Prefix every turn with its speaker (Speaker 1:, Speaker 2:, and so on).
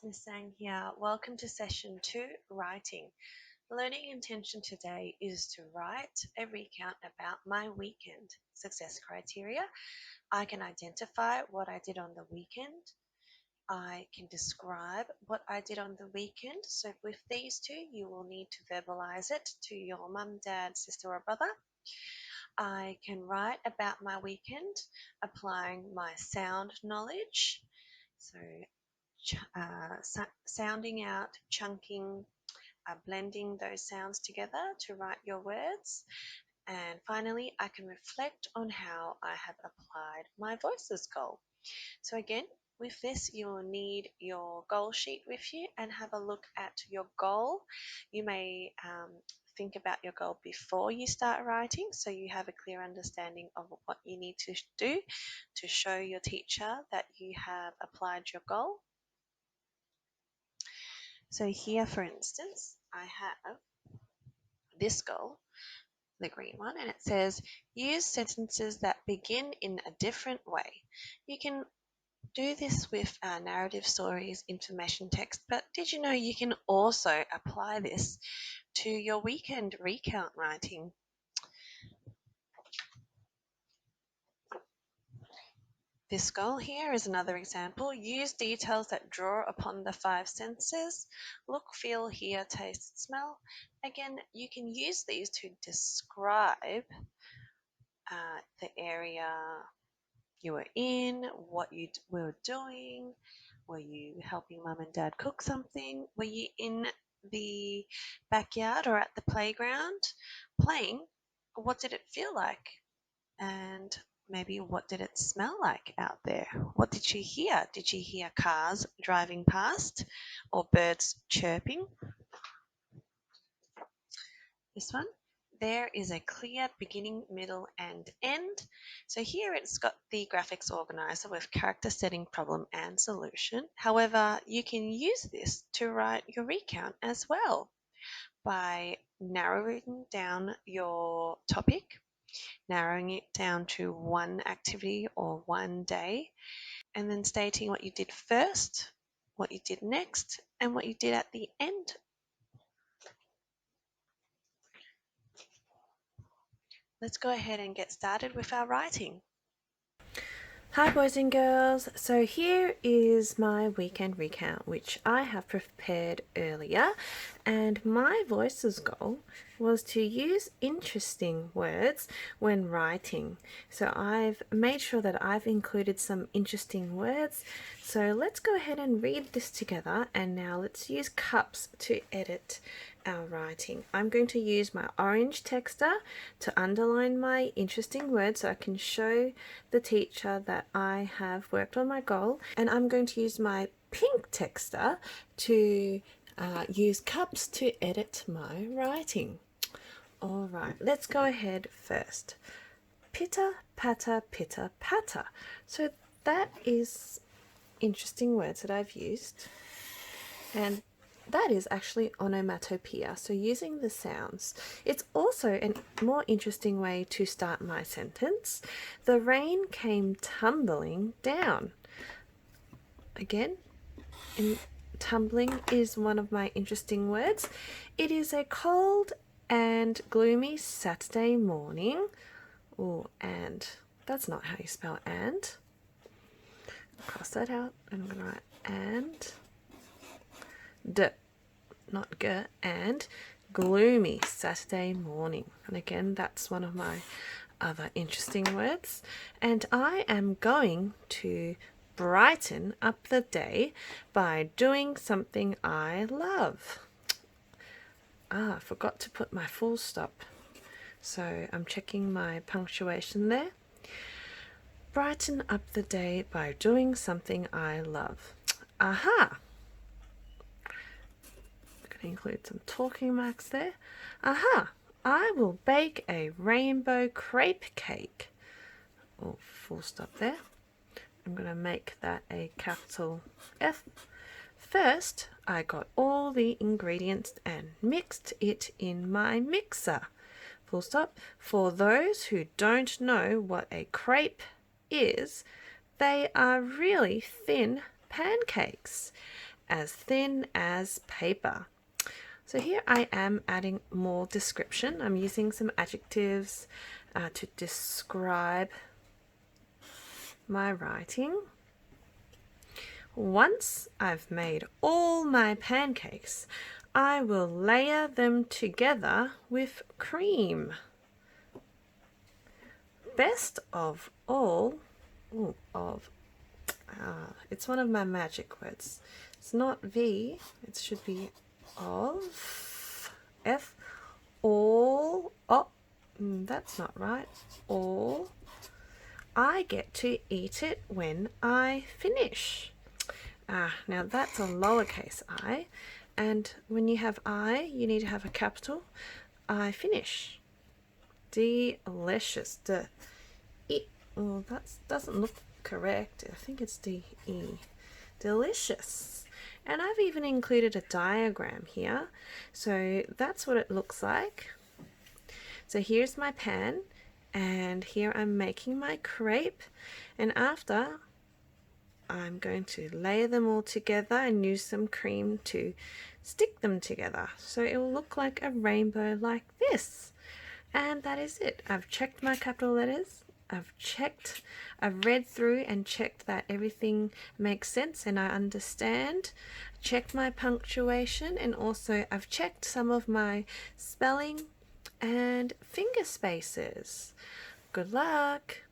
Speaker 1: Miss Sang here. Welcome to session 2, writing. The learning intention today is to write a recount about my weekend. Success criteria. I can identify what I did on the weekend. I can describe what I did on the weekend. So with these two, you will need to verbalize it to your mum, dad, sister, or brother. I can write about my weekend applying my sound knowledge. So sounding out, chunking, blending those sounds together to write your words. And finally, I can reflect on how I have applied my voices goal. So again, with this, you will need your goal sheet with you and have a look at your goal. You may think about your goal before you start writing so you have a clear understanding of what you need to do to show your teacher that you have applied your goal. So here, for instance, I have this goal, the green one, and it says use sentences that begin in a different way. You can do this with narrative stories, information text, but did you know you can also apply this to your weekend recount writing? This goal here is another example. Use details that draw upon the 5 senses. Look, feel, hear, taste, smell. Again, you can use these to describe the area you were in, what you were doing. Were you helping mum and dad cook something? Were you in the backyard or at the playground playing? What did it feel like? And maybe what did it smell like out there? What did you hear? Did you hear cars driving past or birds chirping? This one. There is a clear beginning, middle, and end. So here it's got the graphics organizer with character setting, problem, and solution. However, you can use this to write your recount as well by narrowing down your topic, narrowing it down to one activity or one day, and then stating what you did first, what you did next, and what you did at the end. Let's go ahead and get started with our writing.
Speaker 2: Hi boys and girls, so here is my weekend recount which I have prepared earlier, and my voices goal was to use interesting words when writing. So I've made sure that I've included some interesting words. So let's go ahead and read this together, and now let's use cups to edit our writing. I'm going to use my orange texter to underline my interesting words so I can show the teacher that I have worked on my goal, and I'm going to use my pink texter to use cups to edit my writing. All right, let's go ahead first. Pitter, patter, pitter, patter. So that is interesting words that I've used, and that is actually onomatopoeia, so using the sounds. It's also a more interesting way to start my sentence. The rain came tumbling down. Again, tumbling is one of my interesting words. It is a cold and gloomy Saturday morning. Oh, and that's not how you spell and. Cross that out, and I'm going to write and. D, not g, and gloomy Saturday morning. And again, that's one of my other interesting words. And I am going to brighten up the day by doing something I love. I forgot to put my full stop, so I'm checking my punctuation there. Brighten up the day by doing something I love. Aha! Include some talking marks there. Aha! I will bake a rainbow crepe cake. Oh, full stop there. I'm going to make that a capital F. First, I got all the ingredients and mixed it in my mixer. Full stop. For those who don't know what a crepe is, they are really thin pancakes. as thin as paper. So here I am adding more description. I'm using some adjectives to describe my writing. Once I've made all my pancakes, I will layer them together with cream. Best of all, it's one of my magic words. It's not V, it should be of, F, all, oh, that's not right, all. I get to eat it when I finish. Now that's a lowercase I, and when you have I, you need to have a capital I finish. Delicious. Oh, that doesn't look correct. I think it's D-E. Delicious. And I've even included a diagram here. So that's what it looks like. So here's my pan, and here I'm making my crepe. And after, I'm going to layer them all together and use some cream to stick them together. So it will look like a rainbow like this. And that is it. I've checked my capital letters. I've read through and checked that everything makes sense and I understand. Checked my punctuation, and also I've checked some of my spelling and finger spaces. Good luck!